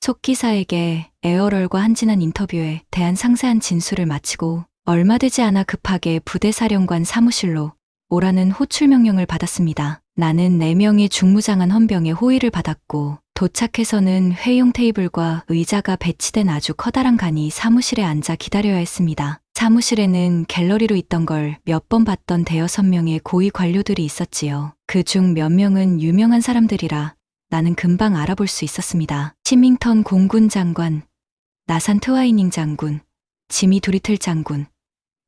속기사에게 에어럴과 한진한 인터뷰에 대한 상세한 진술을 마치고 얼마 되지 않아 급하게 부대사령관 사무실로 오라는 호출 명령을 받았습니다. 나는 4명의 중무장한 헌병의 호의를 받았고 도착해서는 회용 테이블과 의자가 배치된 아주 커다란 간이 사무실에 앉아 기다려야 했습니다. 사무실에는 갤러리로 있던 걸 몇 번 봤던 5-6명의 고위 관료들이 있었지요. 그중 몇 명은 유명한 사람들이라 나는 금방 알아볼 수 있었습니다. 치밍턴 공군 장관, 나산 트와이닝 장군, 지미 도리틀 장군,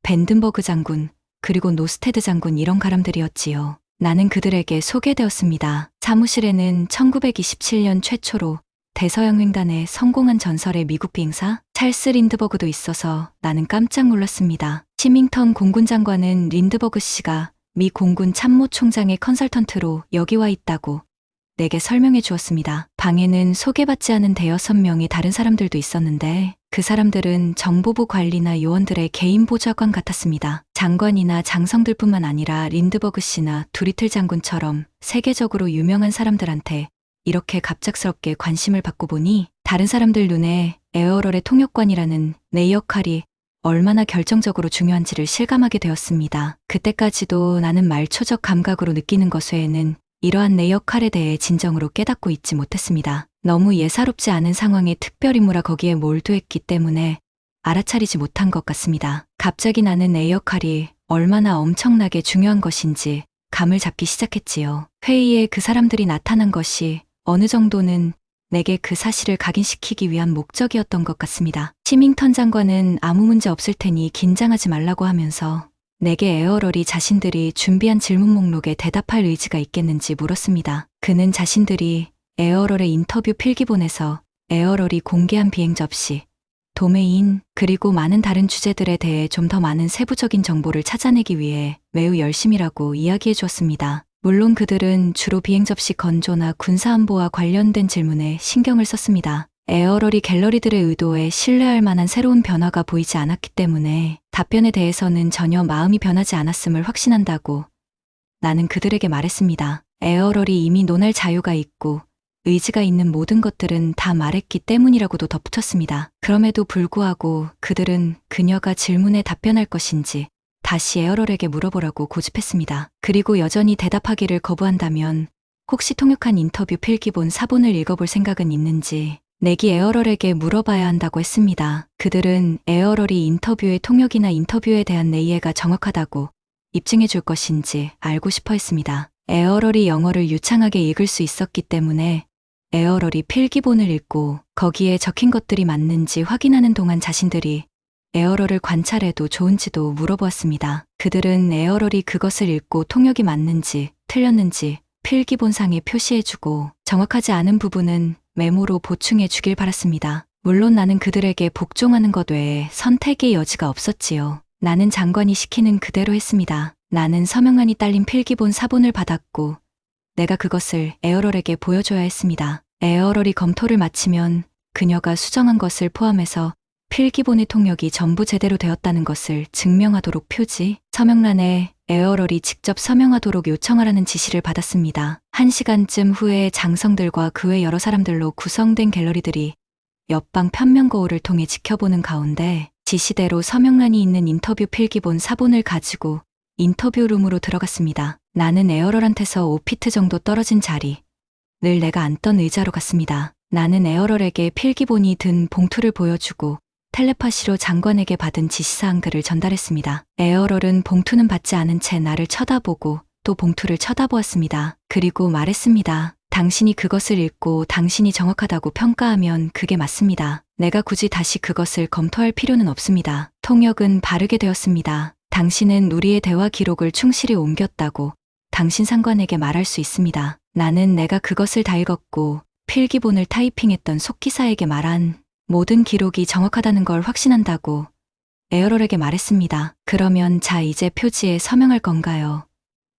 밴든버그 장군, 그리고 노스테드 장군 이런 가람들이었지요. 나는 그들에게 소개되었습니다. 사무실에는 1927년 최초로 대서양 횡단에 성공한 전설의 미국 비행사 찰스 린드버그도 있어서 나는 깜짝 놀랐습니다. 치밍턴 공군 장관은 린드버그 씨가 미 공군 참모총장의 컨설턴트로 여기 와 있다고 내게 설명해 주었습니다. 방에는 소개받지 않은 5-6명의 다른 사람들도 있었는데 그 사람들은 정보부 관리나 요원들의 개인 보좌관 같았습니다. 장관이나 장성들뿐만 아니라 린드버그 씨나 두리틀 장군처럼 세계적으로 유명한 사람들한테 이렇게 갑작스럽게 관심을 받고 보니 다른 사람들 눈에 에어럴의 통역관이라는 내 역할이 얼마나 결정적으로 중요한지를 실감하게 되었습니다. 그때까지도 나는 말초적 감각으로 느끼는 것 외에는 이러한 내 역할에 대해 진정으로 깨닫고 있지 못했습니다. 너무 예사롭지 않은 상황에 특별임무라 거기에 몰두했기 때문에 알아차리지 못한 것 같습니다. 갑자기 나는 내 역할이 얼마나 엄청나게 중요한 것인지 감을 잡기 시작했지요. 회의에 그 사람들이 나타난 것이 어느 정도는 내게 그 사실을 각인시키기 위한 목적이었던 것 같습니다. 치밍턴 장관은 아무 문제 없을 테니 긴장하지 말라고 하면서 내게 에어럴이 자신들이 준비한 질문 목록에 대답할 의지가 있겠는지 물었습니다. 그는 자신들이 에어럴의 인터뷰 필기본에서 에어럴이 공개한 비행 접시, 도메인, 그리고 많은 다른 주제들에 대해 좀 더 많은 세부적인 정보를 찾아내기 위해 매우 열심이라고 이야기해 주었습니다. 물론 그들은 주로 비행 접시 건조나 군사안보와 관련된 질문에 신경을 썼습니다. 에어럴이 갤러리들의 의도에 신뢰할 만한 새로운 변화가 보이지 않았기 때문에 답변에 대해서는 전혀 마음이 변하지 않았음을 확신한다고 나는 그들에게 말했습니다. 에어럴이 이미 논할 자유가 있고 의지가 있는 모든 것들은 다 말했기 때문이라고도 덧붙였습니다. 그럼에도 불구하고 그들은 그녀가 질문에 답변할 것인지 다시 에어럴에게 물어보라고 고집했습니다. 그리고 여전히 대답하기를 거부한다면 혹시 통역한 인터뷰 필기본 사본을 읽어볼 생각은 있는지 내기 에어럴에게 물어봐야 한다고 했습니다. 그들은 에어럴이 인터뷰의 통역이나 인터뷰에 대한 내 이해가 정확하다고 입증해 줄 것인지 알고 싶어 했습니다. 에어럴이 영어를 유창하게 읽을 수 있었기 때문에 에어럴이 필기본을 읽고 거기에 적힌 것들이 맞는지 확인하는 동안 자신들이 에어럴을 관찰해도 좋은지도 물어보았습니다. 그들은 에어럴이 그것을 읽고 통역이 맞는지 틀렸는지 필기본상에 표시해주고 정확하지 않은 부분은 메모로 보충해 주길 바랐습니다. 물론 나는 그들에게 복종하는 것 외에 선택의 여지가 없었지요. 나는 장관이 시키는 그대로 했습니다. 나는 서명안이 딸린 필기본 사본을 받았고 내가 그것을 에어럴에게 보여줘야 했습니다. 에어럴이 검토를 마치면 그녀가 수정한 것을 포함해서 필기본의 통역이 전부 제대로 되었다는 것을 증명하도록 표지, 서명란에 에어럴이 직접 서명하도록 요청하라는 지시를 받았습니다. 1시간쯤 후에 장성들과 그 외 여러 사람들로 구성된 갤러리들이 옆방 편면 거울을 통해 지켜보는 가운데 지시대로 서명란이 있는 인터뷰 필기본 사본을 가지고 인터뷰룸으로 들어갔습니다. 나는 에어럴한테서 5피트 정도 떨어진 자리, 늘 내가 앉던 의자로 갔습니다. 나는 에어럴에게 필기본이 든 봉투를 보여주고 텔레파시로 장관에게 받은 지시사항들을 전달했습니다. 에어럴은 봉투는 받지 않은 채 나를 쳐다보고 또 봉투를 쳐다보았습니다. 그리고 말했습니다. 당신이 그것을 읽고 당신이 정확하다고 평가하면 그게 맞습니다. 내가 굳이 다시 그것을 검토할 필요는 없습니다. 통역은 바르게 되었습니다. 당신은 우리의 대화 기록을 충실히 옮겼다고 당신 상관에게 말할 수 있습니다. 나는 내가 그것을 다 읽었고 필기본을 타이핑했던 속기사에게 말한 모든 기록이 정확하다는 걸 확신한다고 에어럴에게 말했습니다. 그러면 자 이제 표지에 서명할 건가요?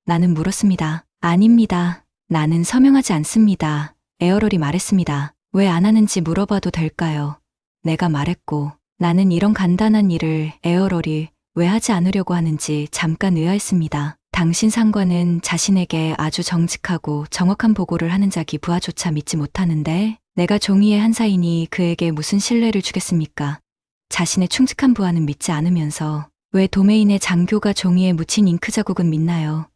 나는 물었습니다. 아닙니다. 나는 서명하지 않습니다. 에어럴이 말했습니다. 왜 안 하는지 물어봐도 될까요? 내가 말했고 나는 이런 간단한 일을 에어럴이 왜 하지 않으려고 하는지 잠깐 의아했습니다. 당신 상관은 자신에게 아주 정직하고 정확한 보고를 하는 자기 부하조차 믿지 못하는데 내가 종이의 한사이니 그에게 무슨 신뢰를 주겠습니까? 자신의 충직한 부하는 믿지 않으면서 왜 도메인의 장교가 종이에 묻힌 잉크 자국은 믿나요?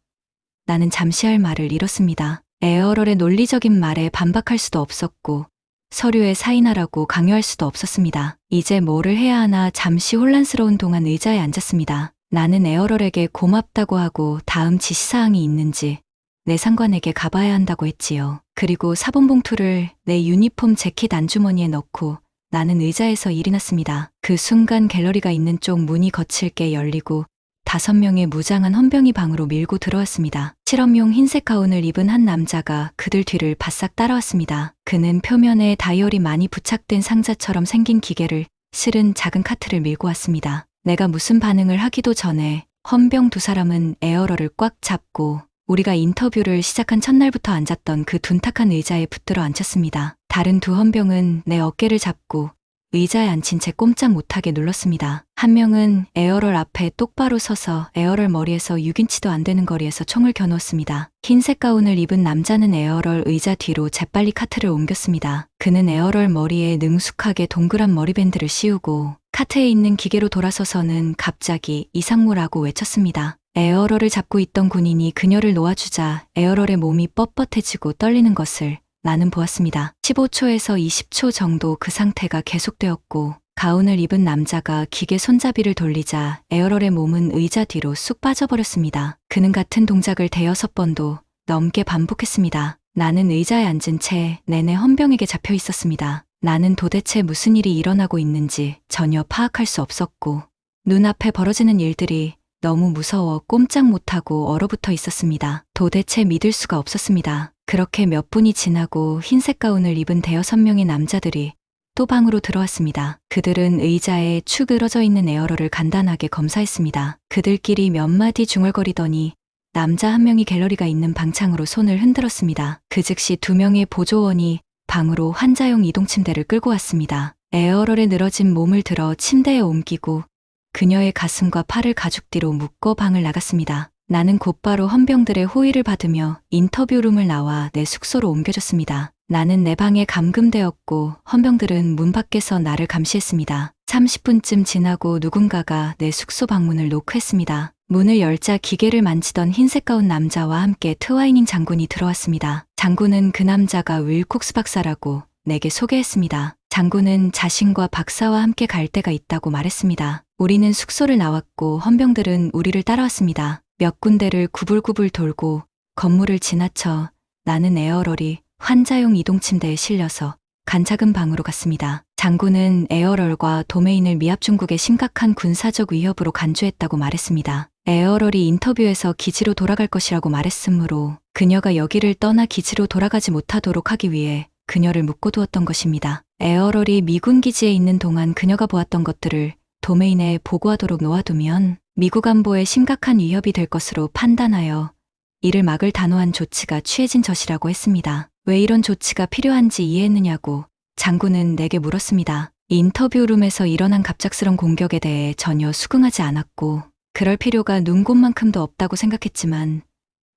나는 잠시 할 말을 잃었습니다. 에어럴의 논리적인 말에 반박할 수도 없었고 서류에 사인하라고 강요할 수도 없었습니다. 이제 뭐를 해야 하나 잠시 혼란스러운 동안 의자에 앉았습니다. 나는 에어럴에게 고맙다고 하고 다음 지시사항이 있는지 내 상관에게 가봐야 한다고 했지요. 그리고 사본봉투를 내 유니폼 재킷 안주머니에 넣고 나는 의자에서 일어났습니다. 그 순간 갤러리가 있는 쪽 문이 거칠게 열리고 5명의 무장한 헌병이 방으로 밀고 들어왔습니다. 실험용 흰색 가운을 입은 한 남자가 그들 뒤를 바싹 따라왔습니다. 그는 표면에 다이얼이 많이 부착된 상자처럼 생긴 기계를 실은 작은 카트를 밀고 왔습니다. 내가 무슨 반응을 하기도 전에 헌병 2사람은 에어럴을 꽉 잡고 우리가 인터뷰를 시작한 첫날부터 앉았던 그 둔탁한 의자에 붙들어 앉혔습니다. 다른 2 헌병은 내 어깨를 잡고 의자에 앉힌 채 꼼짝 못하게 눌렀습니다. 한 명은 에어럴 앞에 똑바로 서서 에어럴 머리에서 6인치도 안 되는 거리에서 총을 겨누었습니다. 흰색 가운을 입은 남자는 에어럴 의자 뒤로 재빨리 카트를 옮겼습니다. 그는 에어럴 머리에 능숙하게 동그란 머리밴드를 씌우고 카트에 있는 기계로 돌아서서는 갑자기 이상무라고 외쳤습니다. 에어럴을 잡고 있던 군인이 그녀를 놓아주자 에어럴의 몸이 뻣뻣해지고 떨리는 것을 나는 보았습니다. 15초에서 20초 정도 그 상태가 계속되었고 가운을 입은 남자가 기계 손잡이를 돌리자 에어럴의 몸은 의자 뒤로 쑥 빠져버렸습니다. 그는 같은 동작을 5번도 넘게 반복했습니다. 나는 의자에 앉은 채 내내 헌병에게 잡혀 있었습니다. 나는 도대체 무슨 일이 일어나고 있는지 전혀 파악할 수 없었고 눈앞에 벌어지는 일들이 너무 무서워 꼼짝 못하고 얼어붙어 있었습니다. 도대체 믿을 수가 없었습니다. 그렇게 몇 분이 지나고 흰색 가운을 입은 5명의 남자들이 또 방으로 들어왔습니다. 그들은 의자에 축 늘어져 있는 에어럴을 간단하게 검사했습니다. 그들끼리 몇 마디 중얼거리더니 남자 1명이 갤러리가 있는 방창으로 손을 흔들었습니다. 그 즉시 2명의 보조원이 방으로 환자용 이동침대를 끌고 왔습니다. 에어럴에 늘어진 몸을 들어 침대에 옮기고 그녀의 가슴과 팔을 가죽 뒤로 묶어 방을 나갔습니다. 나는 곧바로 헌병들의 호의를 받으며 인터뷰룸을 나와 내 숙소로 옮겨졌습니다. 나는 내 방에 감금되었고 헌병들은 문 밖에서 나를 감시했습니다. 30분쯤 지나고 누군가가 내 숙소 방문을 노크했습니다. 문을 열자 기계를 만지던 흰색 가운 남자와 함께 트와이닝 장군이 들어왔습니다. 장군은 그 남자가 윌콕스 박사라고 내게 소개했습니다. 장군은 자신과 박사와 함께 갈 데가 있다고 말했습니다. 우리는 숙소를 나왔고 헌병들은 우리를 따라왔습니다. 몇 군데를 구불구불 돌고 건물을 지나쳐 나는 에어럴이 환자용 이동침대에 실려서 간작은 방으로 갔습니다. 장군은 에어럴과 도메인을 미합 중국의 심각한 군사적 위협으로 간주했다고 말했습니다. 에어럴이 인터뷰에서 기지로 돌아갈 것이라고 말했으므로 그녀가 여기를 떠나 기지로 돌아가지 못하도록 하기 위해 그녀를 묶어두었던 것입니다. 에어럴이 미군 기지에 있는 동안 그녀가 보았던 것들을 도메인에 보고하도록 놓아두면 미국 안보에 심각한 위협이 될 것으로 판단하여 이를 막을 단호한 조치가 취해진 것이라고 했습니다. 왜 이런 조치가 필요한지 이해했느냐고 장군은 내게 물었습니다. 인터뷰룸에서 일어난 갑작스런 공격에 대해 전혀 수긍하지 않았고 그럴 필요가 눈곱만큼도 없다고 생각했지만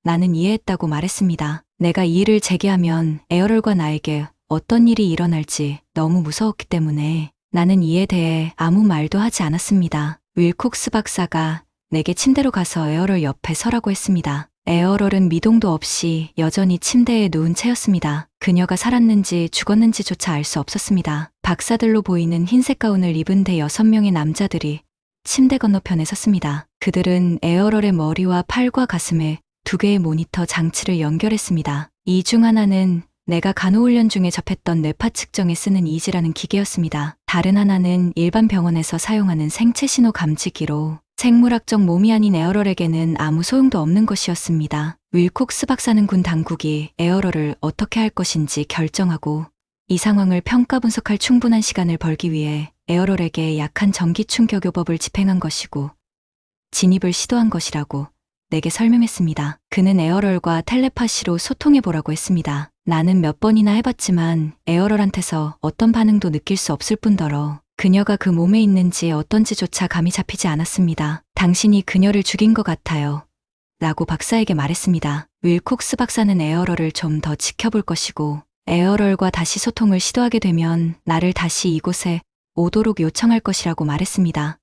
나는 이해했다고 말했습니다. 내가 이 일을 제기하면 에어럴과 나에게 어떤 일이 일어날지 너무 무서웠기 때문에 나는 이에 대해 아무 말도 하지 않았습니다. 윌콕스 박사가 내게 침대로 가서 에어럴 옆에 서라고 했습니다. 에어럴은 미동도 없이 여전히 침대에 누운 채였습니다. 그녀가 살았는지 죽었는지조차 알 수 없었습니다. 박사들로 보이는 흰색 가운을 입은 6명의 남자들이 침대 건너편에 섰습니다. 그들은 에어럴의 머리와 팔과 가슴에 2개의 모니터 장치를 연결했습니다. 이 중 하나는 내가 간호훈련 중에 접했던 뇌파 측정에 쓰는 이지라는 기계였습니다. 다른 하나는 일반 병원에서 사용하는 생체 신호 감지기로 생물학적 몸이 아닌 에어럴에게는 아무 소용도 없는 것이었습니다. 윌콕스 박사는 군 당국이 에어럴을 어떻게 할 것인지 결정하고 이 상황을 평가 분석할 충분한 시간을 벌기 위해 에어럴에게 약한 전기 충격요법을 집행한 것이고 진입을 시도한 것이라고 내게 설명했습니다. 그는 에어럴과 텔레파시로 소통해보라고 했습니다. 나는 몇 번이나 해봤지만 에어럴한테서 어떤 반응도 느낄 수 없을 뿐더러 그녀가 그 몸에 있는지 어떤지조차 감이 잡히지 않았습니다. 당신이 그녀를 죽인 것 같아요. 라고 박사에게 말했습니다. 윌콕스 박사는 에어럴을 좀 더 지켜볼 것이고 에어럴과 다시 소통을 시도하게 되면 나를 다시 이곳에 오도록 요청할 것이라고 말했습니다.